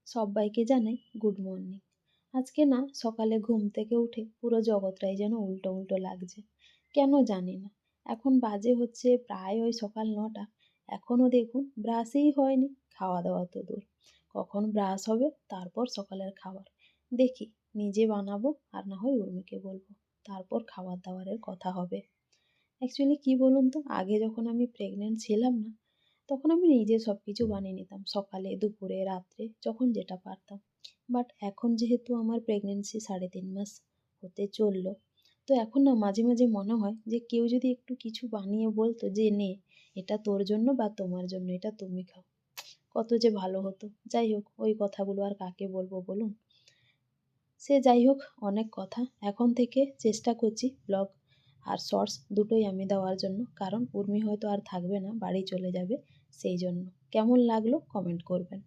সব্বাইকে জানাই good morning. আজকে না সকালে ঘুম থেকে উঠে পুরো জগৎটাই যেন উল্টো উল্টো লাগছে। কেন জানি না। এখন বাজে হচ্ছে প্রায় ওই সকাল ৯টা। এখনো দেখুন ব্রাশই হয়নি, খাওয়া দাওয়া তো দূর। কখন ব্রাশ হবে তারপর সকালের খাবার। দেখি নিজে বানাবো আর না হয় উর্মিকে বলবো। তারপর খাবার দাবারের কথা হবে। অ্যাকচুয়ালি কি বলুন তো, আগে যখন আমি প্রেগনেন্ট ছিলাম না, তখন আমি নিজে সবকিছু বানিয়ে নিতাম, সকালে দুপুরে রাত্রে যখন যেটা পারতাম। বাট এখন যেহেতু আমার প্রেগনেন্সি ৩.৫ মাস হতে চললো, তো এখন না মাঝে মাঝে মনে হয় যে কেউ যদি একটু কিছু বানিয়ে বলতো যে নে এটা তোর জন্য বা তোমার জন্য, এটা তুমি খাও, কত যে ভালো হতো। যাই হোক, ওই কথাগুলো আর কাকে বলবো বলুন। সে যাই হোক, অনেক কথা। এখন থেকে চেষ্টা করছি ব্লগ আর শর্টস দুটোই আমি দেওয়ার জন্য, কারণ উর্মি হয়তো আর থাকবে না, বাড়ি চলে যাবে, সেই জন্য। কেমন লাগলো কমেন্ট করবেন।